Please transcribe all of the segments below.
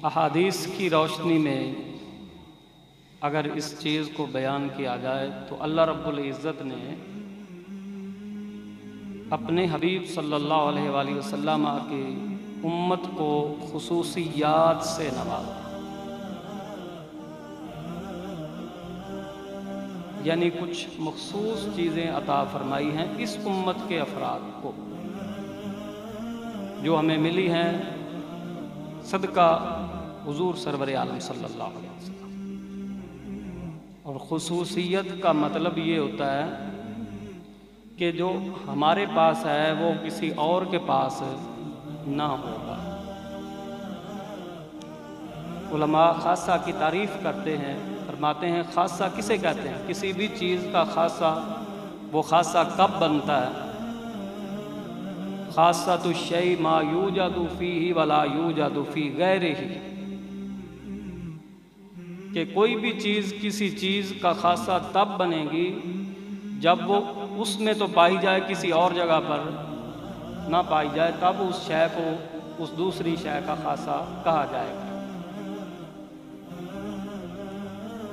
احادیث کی روشنی میں اگر اس چیز کو بیان کیا جائے تو اللہ رب العزت نے اپنے حبیب صلی اللہ علیہ وآلہ وسلم کی امت کو خصوصیات سے نوازا، یعنی کچھ مخصوص چیزیں عطا فرمائی ہیں اس امت کے افراد کو جو ہمیں ملی ہیں صدقہ حضور سرور عالم صلی اللہ علیہ وسلم۔ اور خصوصیت کا مطلب یہ ہوتا ہے کہ جو ہمارے پاس ہے وہ کسی اور کے پاس نہ ہوگا۔ علماء خاصہ کی تعریف کرتے ہیں، فرماتے ہیں خاصہ کسے کہتے ہیں؟ کسی بھی چیز کا خاصہ، وہ خاصہ کب بنتا ہے؟ خاصۃ الشیء ما یوجد فیہ ولا یوجد فی غیرہ، کہ کوئی بھی چیز کسی چیز کا خاصہ تب بنے گی جب وہ اس میں تو پائی جائے، کسی اور جگہ پر نہ پائی جائے، تب اس شے کو اس دوسری شے کا خاصہ کہا جائے گا۔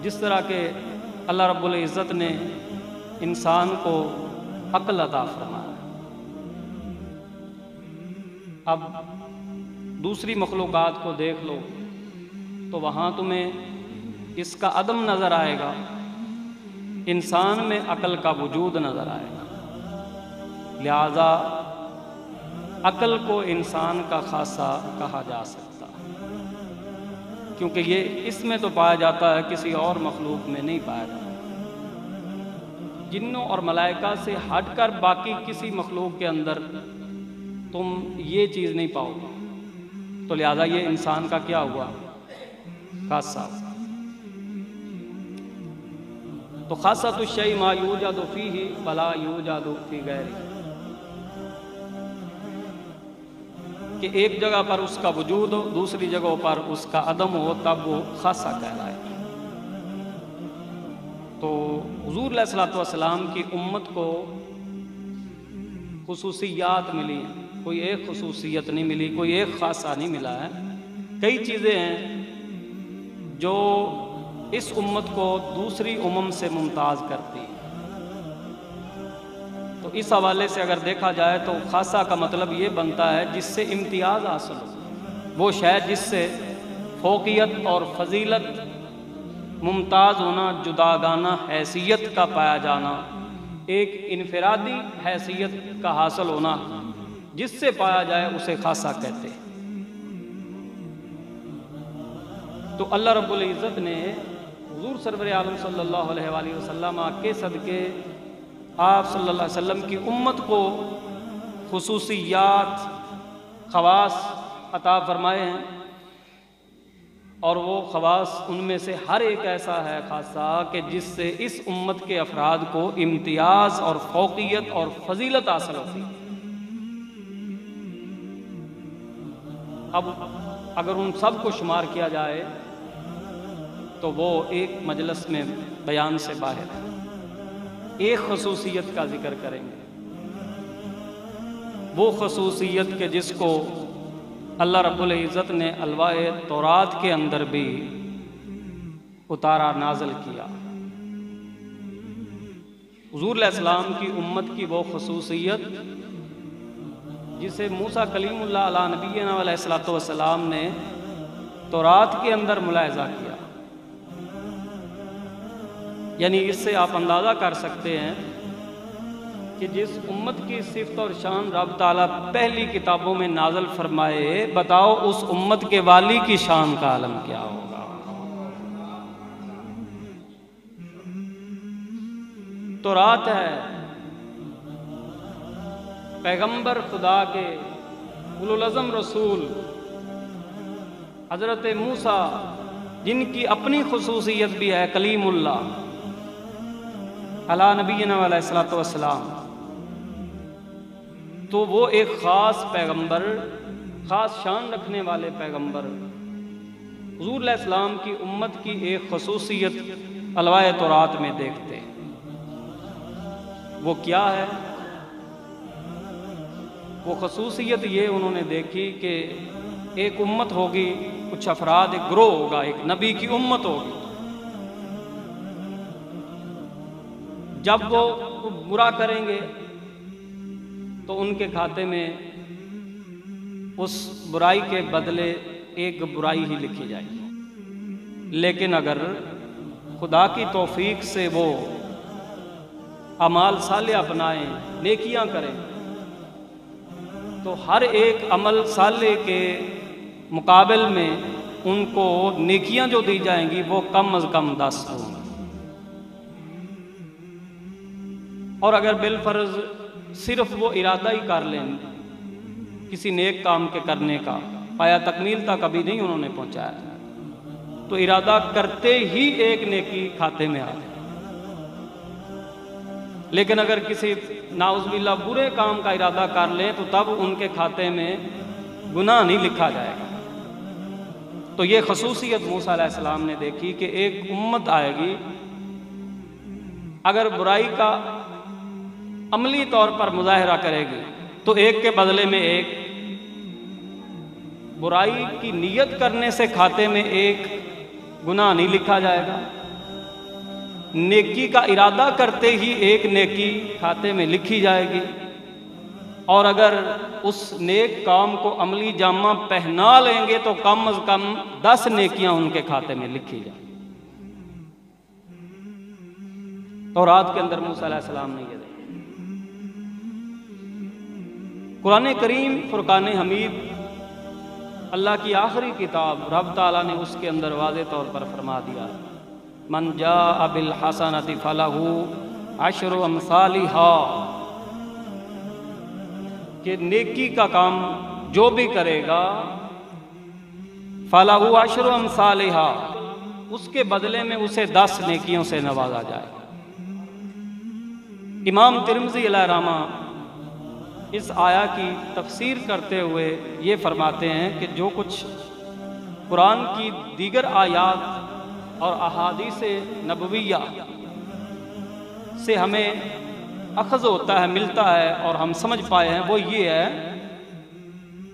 جس طرح کہ اللہ رب العزت نے انسان کو عقل عطا فرمایا، اب دوسری مخلوقات کو دیکھ لو تو وہاں تمہیں اس کا عدم نظر آئے گا، انسان میں عقل کا وجود نظر آئے گا۔ لہذا عقل کو انسان کا خاصہ کہا جا سکتا ہے، کیونکہ یہ اس میں تو پایا جاتا ہے، کسی اور مخلوق میں نہیں پایا جاتا۔ جنوں اور ملائکہ سے ہٹ کر باقی کسی مخلوق کے اندر تم یہ چیز نہیں پاؤ گے، تو لہذا یہ انسان کا کیا ہوا؟ خاصہ۔ تو خاصۃ الشیء ما یوجد فیہ ولا یوجد فی غیرہ، کہ ایک جگہ پر اس کا وجود ہو، دوسری جگہوں پر اس کا عدم ہو، تب وہ خاصہ کہلائے۔ تو حضور علیہ الصلوۃ والسلام کی امت کو خصوصیات ملی ہیں، کوئی ایک خصوصیت نہیں ملی، کوئی ایک خاصہ نہیں ملا ہے۔ کئی چیزیں ہیں جو اس امت کو دوسری امم سے ممتاز کرتی ہے۔ تو اس حوالے سے اگر دیکھا جائے تو خاصہ کا مطلب یہ بنتا ہے جس سے امتیاز حاصل ہو، وہ شے جس سے فوقیت اور فضیلت، ممتاز ہونا، جداگانہ حیثیت کا پایا جانا، ایک انفرادی حیثیت کا حاصل ہونا، جس سے پایا جائے اسے خاصہ کہتے ہیں۔ تو اللہ رب العزت نے حضور سرور عالم صلی اللہ علیہ وآلہ وسلم کے صدقے آپ صلی اللہ علیہ وسلم کی امت کو خصوصیات، خواص عطا فرمائے ہیں، اور وہ خواص ان میں سے ہر ایک ایسا ہے خاصہ کہ جس سے اس امت کے افراد کو امتیاز اور فوقیت اور فضیلت حاصل ہوتی ہے۔ اب اگر ان سب کو شمار کیا جائے تو وہ ایک مجلس میں بیان سے باہر ہے۔ ایک خصوصیت کا ذکر کریں گے، وہ خصوصیت کہ جس کو اللہ رب العزت نے الواح تورات کے اندر بھی اتارا، نازل کیا۔ حضور علیہ السلام کی امت کی وہ خصوصیت جسے موسیٰ کلیم اللہ علیہ نبینا علیہ الصلوۃ والسلام نے تورات کے اندر ملاحظہ کیا، یعنی اس سے آپ اندازہ کر سکتے ہیں کہ جس امت کی صفت اور شان رب تعالیٰ پہلی کتابوں میں نازل فرمائے، بتاؤ اس امت کے والی کی شان کا عالم کیا ہوگا۔ تورات ہے، پیغمبر خدا کے اولوالعزم رسول حضرت موسیٰ، جن کی اپنی خصوصیت بھی ہے، کلیم اللہ علی نبینا علیہ الصلوۃ والسلام، تو وہ ایک خاص پیغمبر، خاص شان رکھنے والے پیغمبر حضور علیہ السلام کی امت کی ایک خصوصیت الواح تورات میں دیکھتے ہیں۔ وہ کیا ہے؟ وہ خصوصیت یہ انہوں نے دیکھی کہ ایک امت ہوگی کچھ افراد، ایک گروہ ہوگا، ایک نبی کی امت ہوگی، جب وہ برا کریں گے تو ان کے کھاتے میں اس برائی کے بدلے ایک برائی ہی لکھی جائے گی۔ لیکن اگر خدا کی توفیق سے وہ اعمال صالحہ اپنائیں، نیکیاں کریں، تو ہر ایک عمل صالح کے مقابل میں ان کو نیکیاں جو دی جائیں گی وہ کم از کم 10 ہوں گی۔ اور اگر بالفرض صرف وہ ارادہ ہی کر لیں کسی نیک کام کے کرنے کا، پایا تکمیل تک کبھی نہیں انہوں نے پہنچایا، تو ارادہ کرتے ہی ایک نیکی کھاتے میں آ جائے۔ لیکن اگر کسی نعوذ باللہ برے کام کا ارادہ کر لیں تو تب ان کے کھاتے میں گناہ نہیں لکھا جائے گا۔ تو یہ خصوصیت موسیٰ علیہ السلام نے دیکھی کہ ایک امت آئے گی، اگر برائی کا عملی طور پر مظاہرہ کرے گی تو ایک کے بدلے میں ایک، برائی کی نیت کرنے سے کھاتے میں ایک گناہ نہیں لکھا جائے گا، نیکی کا ارادہ کرتے ہی ایک نیکی کھاتے میں لکھی جائے گی، اور اگر اس نیک کام کو عملی جامہ پہنا لیں گے تو کم از کم 10 نیکیاں ان کے کھاتے میں لکھی جائیں۔ تورات کے اندر موسیٰ علیہ السلام نے یہ دیکھا۔ قرآن کریم فرقان حمید اللہ کی آخری کتاب، رب تعالیٰ نے اس کے اندر واضح طور پر فرما دیا، من جاء بالحسنۃ فلہ عشر امثالھا، کہ نیکی کا کام جو بھی کرے گا فلہ عشر امثالھا، اس کے بدلے میں اسے 10 نیکیوں سے نوازا جائے گا۔ امام ترمذی علیہ رحمہ اس آیا کی تفسیر کرتے ہوئے یہ فرماتے ہیں کہ جو کچھ قرآن کی دیگر آیات اور احادیث نبویہ سے ہمیں اخذ ہوتا ہے، ملتا ہے اور ہم سمجھ پائے ہیں، وہ یہ ہے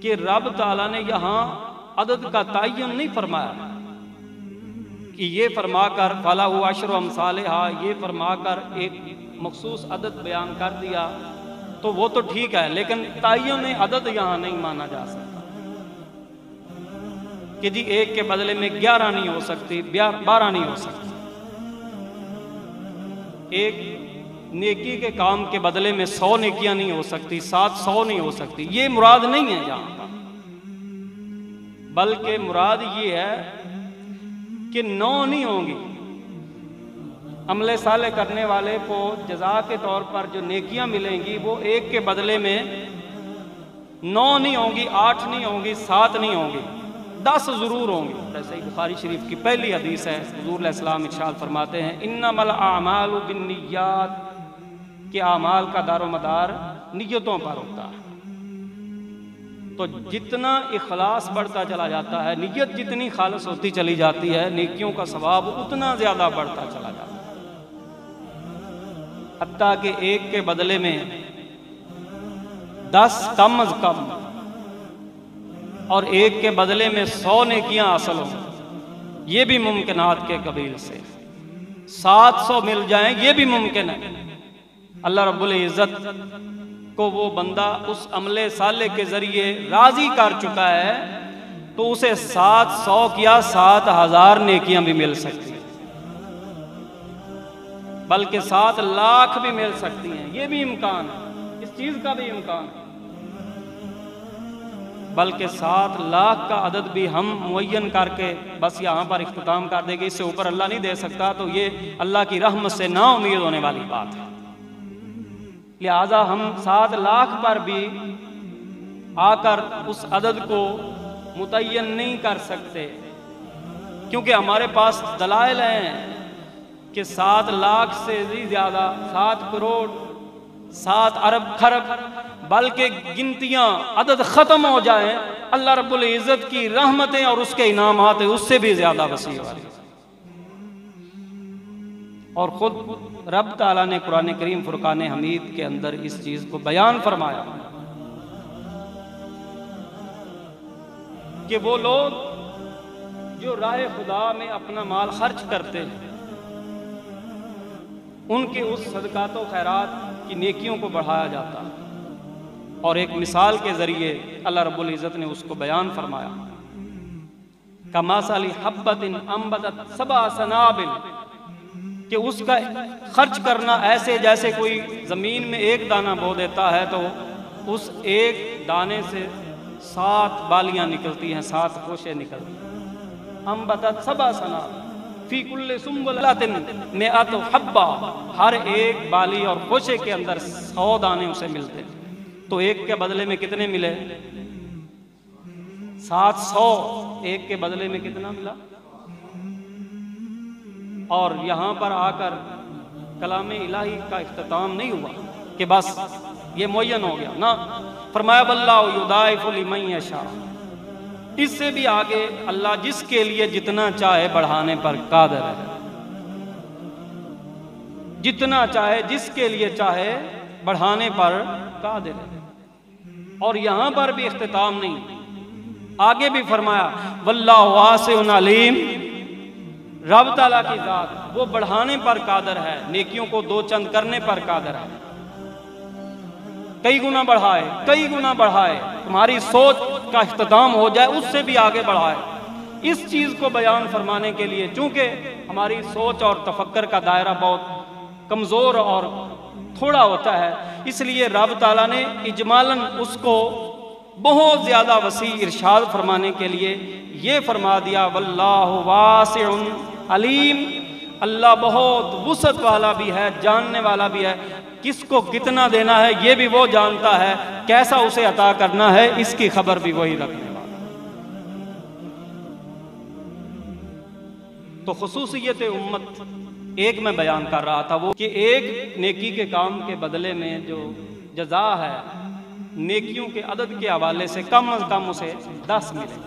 کہ رب تعالیٰ نے یہاں عدد کا تعین نہیں فرمایا کہ یہ فرما کر فلاح عشر امثالھا، یہ فرما کر ایک مخصوص عدد بیان کر دیا تو وہ تو ٹھیک ہے، لیکن تعین عدد یہاں نہیں مانا جا سکتا کہ جی ایک کے بدلے میں 11 نہیں ہو سکتی، 12 نہیں ہو سکتی، ایک نیکی کے کام کے بدلے میں 100 نیکیاں نہیں ہو سکتی، 700 نہیں ہو سکتی، یہ مراد نہیں ہے یہاں پر، بلکہ مراد یہ ہے کہ 9 نہیں ہوں گی۔ عمل صالح کرنے والے کو جزا کے طور پر جو نیکیاں ملیں گی وہ ایک کے بدلے میں 9 نہیں ہوں گی، 8 نہیں ہوں گی، 7 نہیں ہوں گی، 10 ضرور ہوں گی۔ جیسے ہی بخاری شریف کی پہلی حدیث ہے، حضور علیہ السلام ارشاد فرماتے ہیں انما الاعمال بالنیات، کہ اعمال کا دار و مدار نیتوں پر ہوتا ہے۔ تو جتنا اخلاص بڑھتا چلا جاتا ہے، نیت جتنی خالص ہوتی چلی جاتی ہے، نیکیوں کا ثواب اتنا زیادہ بڑھتا چلا جاتا ہے، حتیٰ کہ ایک کے بدلے میں 10 کم از کم اور ایک کے بدلے میں 100 نیکیاں حاصل ہوں، یہ بھی ممکنات کے قبیل سے، 700 مل جائیں یہ بھی ممکن ہے۔ اللہ رب العزت کو وہ بندہ اس عمل صالح کے ذریعے راضی کر چکا ہے تو اسے 700 کیا 7000 نیکیاں بھی مل سکتی ہیں، بلکہ 7 لاکھ بھی مل سکتی ہیں، یہ بھی امکان ہے، اس چیز کا بھی امکان ہے، بلکہ 7 لاکھ کا عدد بھی ہم معین کر کے بس یہاں پر اختتام کر دے گے، اس سے اوپر اللہ نہیں دے سکتا، تو یہ اللہ کی رحمت سے نا امید ہونے والی بات ہے۔ لہذا ہم 7 لاکھ پر بھی آ کر اس عدد کو متعین نہیں کر سکتے، کیونکہ ہمارے پاس دلائل ہیں کہ 7 لاکھ سے بھی زیادہ، 7 کروڑ، 7 ارب خرب، بلکہ گنتیاں عدد ختم ہو جائیں، اللہ رب العزت کی رحمتیں اور اس کے انعامات اس سے بھی زیادہ وسیع والی۔ اور خود رب تعالیٰ نے قرآن کریم فرقان حمید کے اندر اس چیز کو بیان فرمایا کہ وہ لوگ جو راہ خدا میں اپنا مال خرچ کرتے ہیں ان کے اس صدقات و خیرات کی نیکیوں کو بڑھایا جاتا ہے۔ اور ایک مثال کے ذریعے اللہ رب العزت نے اس کو بیان فرمایا، کمثل حبۃ انبتت سبع سنابل، کہ اس کا خرچ کرنا ایسے جیسے کوئی زمین میں ایک دانہ بو دیتا ہے تو اس ایک دانے سے 7 بالیاں نکلتی ہیں، 7 خوشے نکلتی ہیں۔ انبتت سبع سنابل فی کل سنبلۃ مئۃ حبہ، ہر ایک بالی اور خوشے کے اندر 100 دانے اسے ملتے ہیں۔ تو ایک کے بدلے میں کتنے ملے؟ 700۔ ایک کے بدلے میں کتنا ملا؟ اور یہاں پر آ کر کلام الہی کا اختتام نہیں ہوا کہ بس یہ معین ہو گیا، نہ، فرمایا واللہ یضاعف لمن یشاء، اس سے بھی آگے اللہ جس کے لیے جتنا چاہے بڑھانے پر قادر ہے، جتنا چاہے جس کے لیے چاہے بڑھانے پر قادر ہے۔ اور یہاں پر بھی اختتام نہیں، آگے بھی فرمایا واللہ واسع علیم، رب تعالیٰ کی ذات وہ بڑھانے پر قادر ہے، نیکیوں کو 2 چند کرنے پر قادر ہے، کئی گنا بڑھائے، کئی گنا بڑھائے، تمہاری سوچ کا اختتام ہو جائے اس سے بھی آگے بڑھائے۔ اس چیز کو بیان فرمانے کے لیے چونکہ ہماری سوچ اور تفکر کا دائرہ بہت کمزور اور تھوڑا ہوتا ہے، اس لیے رب تعالیٰ نے اجمالاً اس کو بہت زیادہ وسیع ارشاد فرمانے کے لیے یہ فرما دیا واللہ واسع علیم، اللہ بہت وسعت والا بھی ہے، جاننے والا بھی ہے، کس کو کتنا دینا ہے یہ بھی وہ جانتا ہے، کیسا اسے عطا کرنا ہے اس کی خبر بھی وہی رکھنے والا۔ تو خصوصیت امت ایک میں بیان کر رہا تھا وہ کہ ایک نیکی کے کام کے بدلے میں جو جزا ہے نیکیوں کے عدد کے حوالے سے کم از کم اسے 10 ملے،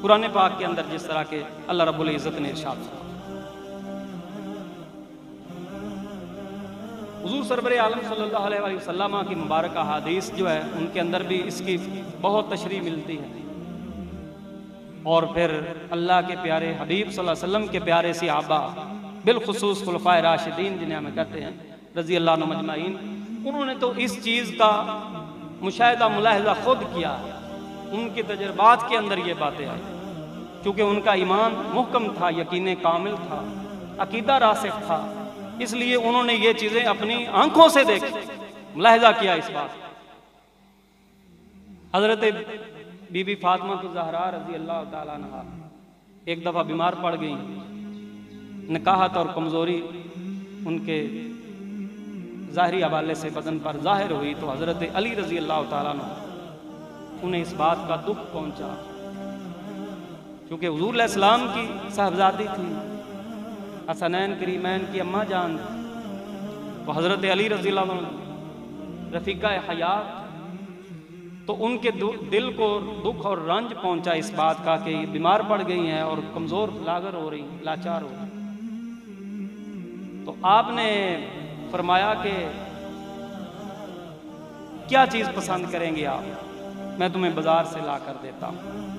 قرآن پاک کے اندر جس طرح کہ اللہ رب العزت نے ارشاد فرمایا۔ حضور سرور عالم صلی اللہ علیہ وسلم کی مبارک احادیث جو ہے ان کے اندر بھی اس کی بہت تشریح ملتی ہے، اور پھر اللہ کے پیارے حبیب صلی اللہ علیہ وسلم کے پیارے صحابہ بالخصوص خلفائے راشدین جنہیں ہمیں کہتے ہیں رضی اللہ عنہم اجمعین، انہوں نے تو اس چیز کا مشاہدہ ملاحظہ خود کیا، ان کے تجربات کے اندر یہ باتیں آئی، کیونکہ ان کا ایمان محکم تھا، یقین کامل تھا، عقیدہ راسخ تھا، اس لیے انہوں نے یہ چیزیں اپنی آنکھوں سے دیکھی، ملاحظہ کیا اس بات۔ حضرت بی بی فاطمہ الزہرا رضی اللہ تعالیٰ عنہا ایک دفعہ بیمار پڑ گئیں، نکاحت اور کمزوری ان کے ظاہری حوالے سے بدن پر ظاہر ہوئی، تو حضرت علی رضی اللہ تعالیٰ عنہ انہیں اس بات کا دکھ پہنچا، کیونکہ حضور علیہ السلام کی صاحبزادی تھی، حسنین کریمین کی اماں جان، تو حضرت علی رضی اللہ عنہ رفیقہ حیات، تو ان کے دل کو دکھ اور رنج پہنچا اس بات کا کہ بیمار پڑ گئی ہیں اور کمزور لاغر ہو رہی، لاچار ہو رہی۔ تو آپ نے فرمایا کہ کیا چیز پسند کریں گے آپ، میں تمہیں بازار سے لا کر دیتا ہوں۔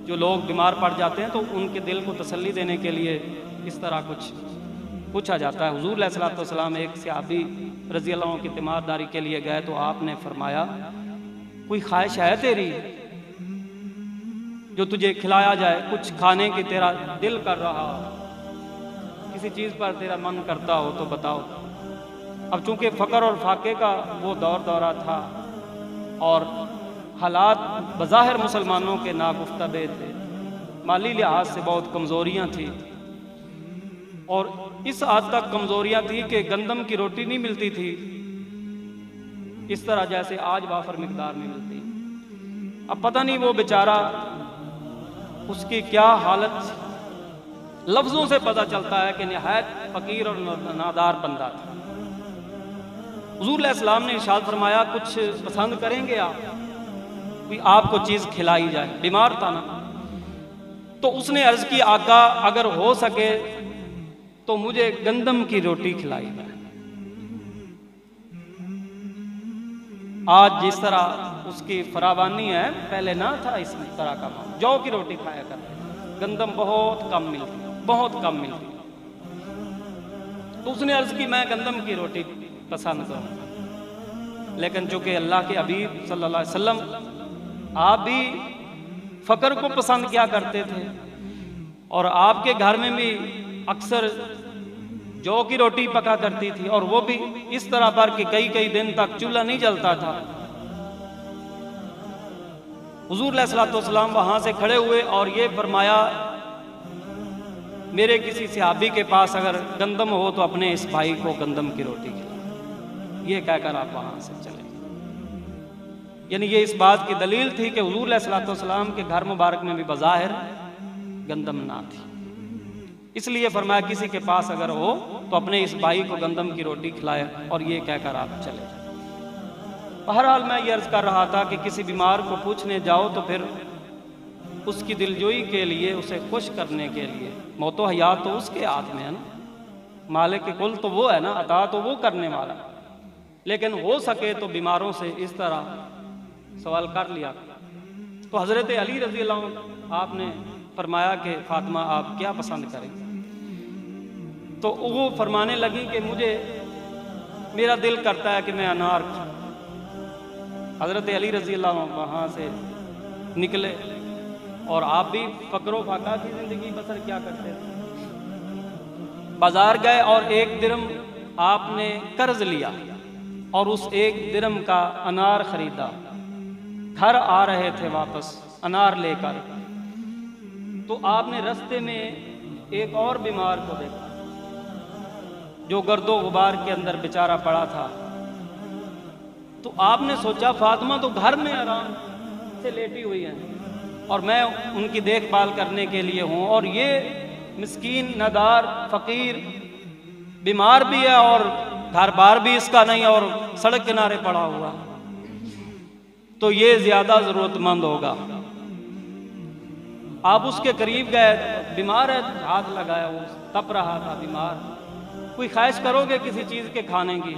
جو لوگ بیمار پڑ جاتے ہیں تو ان کے دل کو تسلی دینے کے لیے اس طرح کچھ پوچھا جاتا ہے۔ حضور علیہ السلام ایک صحابی رضی اللہ عنہ کی تیمارداری کے لیے گئے تو آپ نے فرمایا کوئی خواہش ہے تیری جو تجھے کھلایا جائے، کچھ کھانے کی تیرا دل کر رہا ہو، کسی چیز پر تیرا من کرتا ہو تو بتاؤ۔ اب چونکہ فقر اور فاقے کا وہ دورہ تھا اور حالات بظاہر مسلمانوں کے ناگفتہ تھے، مالی لحاظ سے بہت کمزوریاں تھیں، اور اس حد تک کمزوریاں تھیں کہ گندم کی روٹی نہیں ملتی تھی اس طرح جیسے آج وافر مقدار میں ملتی۔ اب پتہ نہیں وہ بیچارہ اس کی کیا حالت، لفظوں سے پتہ چلتا ہے کہ نہایت فقیر اور نادار بندہ تھا۔ حضور علیہ السلام نے ارشاد فرمایا کچھ پسند کریں گے آپ، کوئی آپ کو چیز کھلائی جائے، بیمار تھا نا۔ تو اس نے عرض کی آقا اگر ہو سکے تو مجھے گندم کی روٹی کھلائی جائے۔ آج جس طرح اس کی فراوانی ہے، پہلے نہ تھا اس طرح کا معاملہ، جو کی روٹی کھایا کرتے، گندم بہت کم ملتی، تو اس نے عرض کی میں گندم کی روٹی پسند کروں، لیکن چونکہ اللہ کے حبیب صلی اللہ علیہ وسلم آپ بھی فقر کو پسند کیا کرتے تھے، اور آپ کے گھر میں بھی اکثر جو کی روٹی پکا کرتی تھی، اور وہ بھی اس طرح پر کہ کئی دن تک چولہا نہیں جلتا تھا۔ حضور علیہ الصلوۃ والسلام وہاں سے کھڑے ہوئے اور یہ فرمایا میرے کسی صحابی کے پاس اگر گندم ہو تو اپنے اس بھائی کو گندم کی روٹی کھلائیں، یہ کہہ کر آپ وہاں سے چلے۔ یعنی یہ اس بات کی دلیل تھی کہ حضور علیہ الصلوۃ والسلام کے گھر مبارک میں بھی بظاہر گندم نہ تھی، اس لیے فرمایا کسی کے پاس اگر ہو تو اپنے اس بھائی کو گندم کی روٹی کھلائے، اور یہ کہہ کر آپ چلے۔ بہرحال میں یہ عرض کر رہا تھا کہ کسی بیمار کو پوچھنے جاؤ تو پھر اس کی دلجوئی کے لیے، اسے خوش کرنے کے لیے، موت و حیات تو اس کے ہاتھ میں ہے نا، مالک کل تو وہ ہے نا، عطا تو وہ کرنے والا، لیکن ہو سکے تو بیماروں سے اس طرح سوال کر لیا۔ تو حضرت علی رضی اللہ عنہ آپ نے فرمایا کہ فاطمہ آپ کیا پسند کریں؟ تو وہ فرمانے لگی کہ میرا دل کرتا ہے کہ میں انار کھاؤں۔ حضرت علی رضی اللہ عنہ وہاں سے نکلے، اور آپ بھی فقر و فاقہ کی زندگی بسر کیا کرتے تھے، بازار گئے اور 1 درم آپ نے قرض لیا اور اس 1 درم کا انار خریدا، گھر آ رہے تھے واپس انار لے کر، تو آپ نے رستے میں ایک اور بیمار کو دیکھا جو گرد و غبار کے اندر بیچارہ پڑا تھا، تو آپ نے سوچا فاطمہ تو گھر میں آرام سے لیٹی ہوئی ہیں اور میں ان کی دیکھ بھال کرنے کے لیے ہوں، اور یہ مسکین ندار فقیر بیمار بھی ہے اور گھر بار بھی اس کا نہیں اور سڑک کنارے پڑا ہوا، تو یہ زیادہ ضرورت مند ہوگا۔ آپ اس کے قریب گئے، بیمار ہے، ہاتھ لگایا، وہ تپ رہا تھا بیمار، کوئی خواہش کرو گے کسی چیز کے کھانے کی؟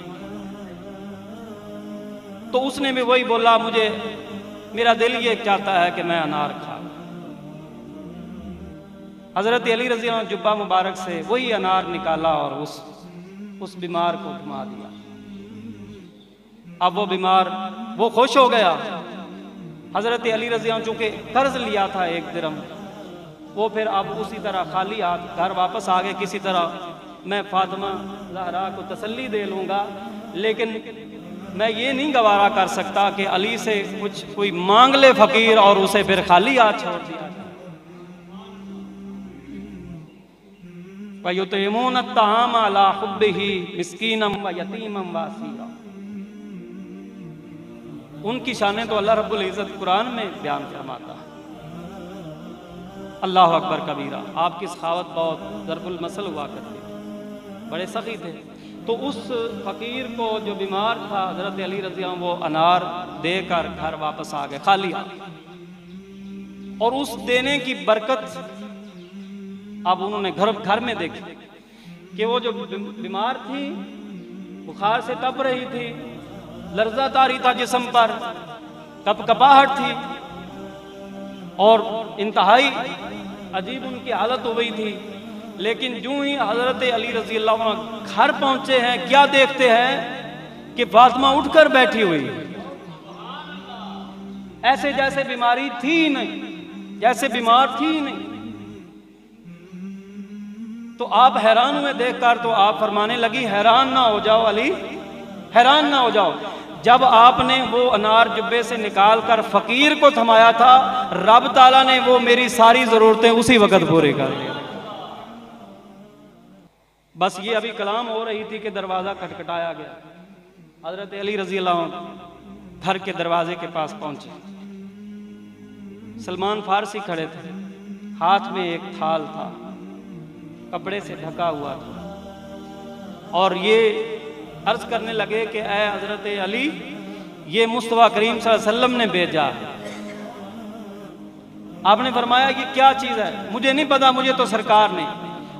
تو اس نے بھی وہی بولا میرا دل یہ چاہتا ہے کہ میں انار کھاؤں۔ حضرت علی رضی اللہ عنہ جبہ مبارک سے وہی انار نکالا اور اس بیمار کو گھما دیا۔ اب وہ بیمار وہ خوش ہو گیا۔ حضرت علی رضی اللہ عنہ چونکہ قرض لیا تھا 1 درم، وہ پھر اب اسی طرح خالی ہاتھ گھر واپس آ گئے، کسی طرح میں فاطمہ زہرا کو تسلی دے لوں گا، لیکن میں یہ نہیں گوارا کر سکتا کہ علی سے کوئی مانگ لے فقیر اور اسے پھر خالی ہاتھ چھوڑ دیا۔ وَيُطْعِمُونَ الطَّعَامَ عَلَىٰ حُبِّهِ مِسْكِينًا وَيَتِيمًا وَأَسِيرًا۔ ان کی شانیں تو اللہ رب العزت قرآن میں بیان فرماتا ہے۔ اللہ اکبر کبیرہ، آپ کی سخاوت بہت ضرب المثل ہوا کرتی تھی، بڑے سخی تھے۔ تو اس فقیر کو جو بیمار تھا حضرت علی رضی اللہ عنہ وہ انار دے کر گھر واپس آ گئے خالی ہاتھ، اور اس دینے کی برکت اب انہوں نے گھر میں دیکھی کہ وہ جو بیمار تھی بخار سے تپ رہی تھی، لرزہ طاری تھا جسم پر، کپ کپاہٹ تھی، اور انتہائی عجیب ان کی حالت ہو گئی تھی، لیکن جو ہی حضرت علی رضی اللہ عنہ گھر پہنچے ہیں کیا دیکھتے ہیں کہ فاطمہ اٹھ کر بیٹھی ہوئی، ایسے جیسے بیماری تھی نہیں، جیسے بیمار تھی نہیں۔ تو آپ حیران ہوئے دیکھ کر، تو آپ فرمانے لگی حیران نہ ہو جاؤ علی، حیران نہ ہو جاؤ، جب آپ نے وہ انار جبے سے نکال کر فقیر کو تھمایا تھا، رب تعالیٰ نے وہ میری ساری ضرورتیں اسی وقت پورے کر دیا۔ بس یہ ابھی کلام ہو رہی تھی کہ دروازہ کھٹکھٹایا گیا۔ حضرت علی رضی اللہ عنہ گھر کے دروازے کے پاس پہنچے، سلمان فارسی کھڑے تھے، ہاتھ میں ایک تھال تھا، کپڑے سے ڈھکا ہوا تھا، اور یہ عرض کرنے لگے کہ اے حضرت علی، یہ مصطفیٰ کریم صلی اللہ علیہ وسلم نے بھیجا۔ آپ نے فرمایا یہ کیا چیز ہے؟ مجھے نہیں پتا، مجھے تو سرکار نے،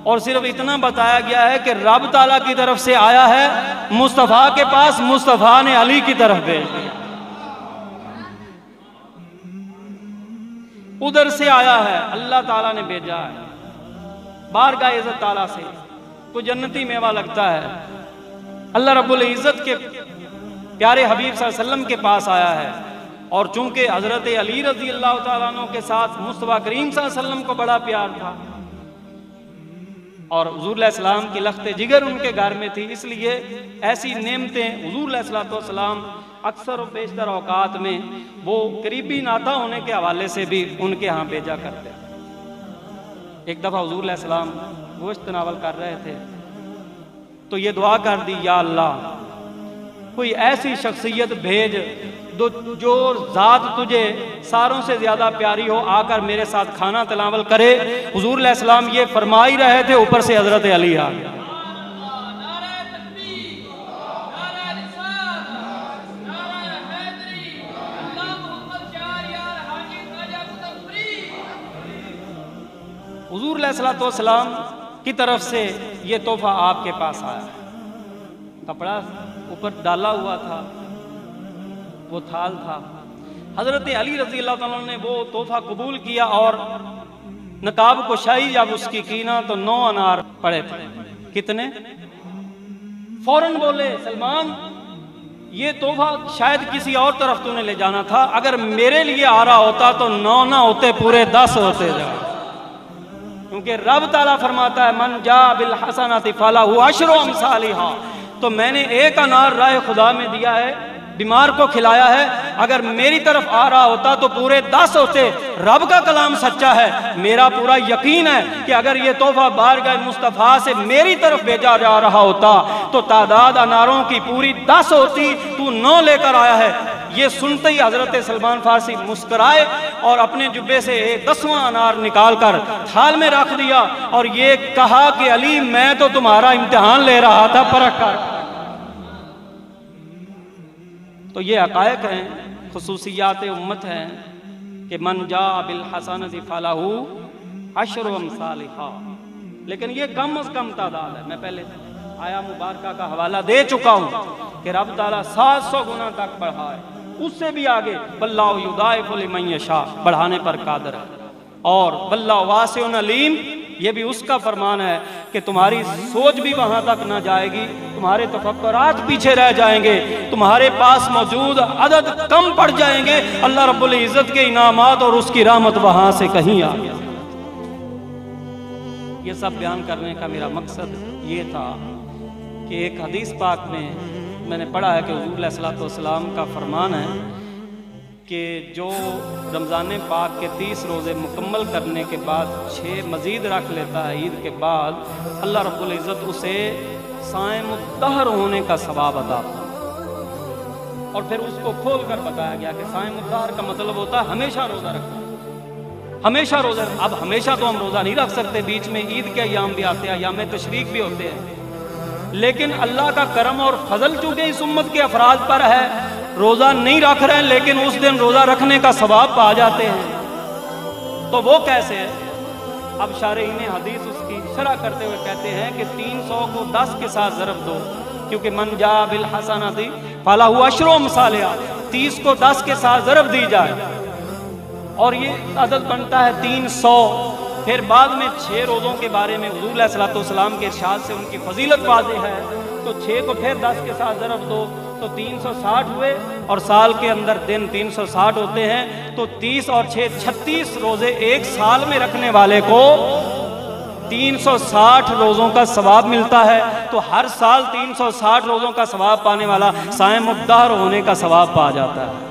اور صرف اتنا بتایا گیا ہے کہ رب تعالیٰ کی طرف سے آیا ہے، مصطفیٰ کے پاس، مصطفیٰ نے علی کی طرف بھیج دیا۔ ادھر سے آیا ہے، اللہ تعالیٰ نے بھیجا ہے بارگاہ عزت تعالیٰ سے، تو جنتی میوہ لگتا ہے۔ اللہ رب العزت کے پیارے حبیب صلی اللہ علیہ وسلم کے پاس آیا ہے، اور چونکہ حضرت علی رضی اللہ تعالیٰ عنہ کے ساتھ مصطفیٰ کریم صلی اللہ علیہ وسلم کو بڑا پیار تھا، اور حضور علیہ السلام کی لخت جگر ان کے گھر میں تھی، اس لیے ایسی نعمتیں حضور علیہ السلام اکثر و بیشتر اوقات میں وہ قریبی ناتا ہونے کے حوالے سے بھی ان کے ہاں بھیجا کرتے۔ ایک دفعہ حضور علیہ السلام گوشت تناول کر رہے تھے تو یہ دعا کر دی، یا اللہ کوئی ایسی شخصیت بھیج جو ذات تجھے ساروں سے زیادہ پیاری ہو، آ کر میرے ساتھ کھانا تناول کرے۔ حضور علیہ السلام یہ فرما ہی رہے تھے، اوپر سے حضرت علی آ گیا۔ حضور علیہ السلام کی طرف سے یہ تحفہ آپ کے پاس آیا ہے، کپڑا اوپر ڈالا ہوا تھا، وہ تھال تھا۔ حضرت علی رضی اللہ تعالیٰ نے وہ تحفہ قبول کیا، اور نقاب کشائی جب اس کی نا تو 9 انار پڑے تھے۔ کتنے؟ فوراً بولے سلمان یہ تحفہ شاید کسی اور طرف تو نے لے جانا تھا، اگر میرے لیے آ رہا ہوتا تو 9 نہ ہوتے، پورے 10 ہوتے جا، کیونکہ رب تعالیٰ فرماتا ہے من جاء بالحسنۃ فلہ عشر امثالھا، تو میں نے 1 انار راہ خدا میں دیا ہے، بیمار کو کھلایا ہے، اگر میری طرف آ رہا ہوتا تو پورے 10 ہوتے۔ رب کا کلام سچا ہے، میرا پورا یقین ہے کہ اگر یہ تحفہ بارگاہ مصطفیٰ سے میری طرف بھیجا جا رہا ہوتا تو تعداد اناروں کی پوری 10 ہوتی، تو 9 لے کر آیا ہے۔ یہ سنتے ہی حضرت سلمان فارسی مسکرائے اور اپنے جبے سے 10واں انار نکال کر تھال میں رکھ دیا، اور یہ کہا کہ علی میں تو تمہارا امتحان لے رہا تھا، پرکھ کر۔ تو یہ حقائق ہیں، خصوصیات امت ہیں کہ من جاء بالحسنۃ فلہ عشر امثالھا، لیکن یہ کم از کم تعداد ہے۔ میں پہلے آیا مبارکہ کا حوالہ دے چکا ہوں کہ رب تعالیٰ 700 گنا تک بڑھائے، اس سے بھی آگے واللہ یضاعف لمن یشاء، بڑھانے پر قادر ہے، اور واللہ واسع علیم، یہ بھی اس کا فرمان ہے کہ تمہاری سوچ بھی وہاں تک نہ جائے گی، تمہارے تفکرات پیچھے رہ جائیں گے، تمہارے پاس موجود عدد کم پڑ جائیں گے، اللہ رب العزت کے انعامات اور اس کی رحمت وہاں سے کہیں آ گیا۔ یہ سب بیان کرنے کا میرا مقصد یہ تھا کہ ایک حدیث پاک میں نے پڑھا ہے کہ حضور علیہ السلام کا فرمان ہے کہ جو رمضان پاک کے 30 روزے مکمل کرنے کے بعد 6 مزید رکھ لیتا ہے عید کے بعد، اللہ رب العزت اسے صائم الدہر ہونے کا ثواب عطا کرتا، اور پھر اس کو کھول کر بتایا گیا کہ صائم الدہر کا مطلب ہوتا ہے ہمیشہ روزہ رکھنا، ہمیشہ روزہ۔ اب ہمیشہ تو ہم روزہ نہیں رکھ سکتے، بیچ میں عید کے ایام بھی آتے ہیں، ایام تشریق بھی ہوتے ہیں، لیکن اللہ کا کرم اور فضل چونکہ اس امت کے افراد پر ہے، روزہ نہیں رکھ رہے ہیں لیکن اس دن روزہ رکھنے کا ثواب پا جاتے ہیں۔ تو وہ کیسے ہے؟ اب شارحین حدیث اس کی شرح کرتے ہوئے کہتے ہیں کہ 300 کو 10 کے ساتھ ضرب دو، کیونکہ من جاء بالحسنۃ فلہ عشر امثالھا، 30 کو 10 کے ساتھ ضرب دی جائے اور یہ عدد بنتا ہے 300۔ پھر بعد میں 6 روزوں کے بارے میں حضور علیہ السلام کے ارشاد سے ان کی فضیلت واضح ہے، تو 6 کو پھر 10 کے ساتھ ضرب دو تو 360 ہوئے، اور سال کے اندر دن 360 ہوتے ہیں، تو 30 اور 6 36 روزے ایک سال میں رکھنے والے کو 360 روزوں کا ثواب ملتا ہے۔ تو ہر سال 360 روزوں کا ثواب پانے والا صائم الدہر ہونے کا ثواب پا جاتا ہے۔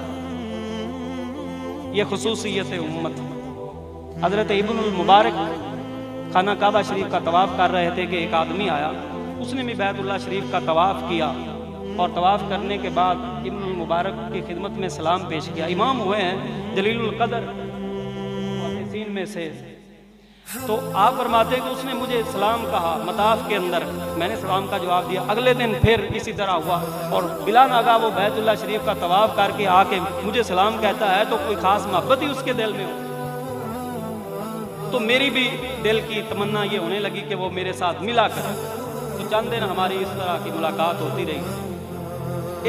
یہ خصوصیت امت۔ حضرت ابن المبارک خانہ کعبہ شریف کا طواف کر رہے تھے کہ ایک آدمی آیا، اس نے بھی بیت اللہ شریف کا طواف کیا، اور طواف کرنے کے بعد ابن المبارک کی خدمت میں سلام پیش کیا۔ امام ہوئے ہیں جلیل القدر محدثین میں سے، تو آپ فرماتے ہیں کہ اس نے مجھے سلام کہا مطاف کے اندر، میں نے سلام کا جواب دیا۔ اگلے دن پھر اسی طرح ہوا، اور بلا ناگاہ وہ بیت اللہ شریف کا طواف کر کے آ کے مجھے سلام کہتا ہے، تو کوئی خاص محبت ہی اس کے دل میں ہو۔ تو میری بھی دل کی تمنا یہ ہونے لگی کہ وہ میرے ساتھ ملا کر، تو چند دن ہماری اس طرح کی ملاقات ہوتی رہی۔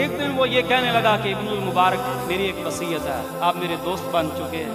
ایک دن وہ یہ کہنے لگا کہ ابن المبارک میری ایک وصیت ہے، آپ میرے دوست بن چکے ہیں،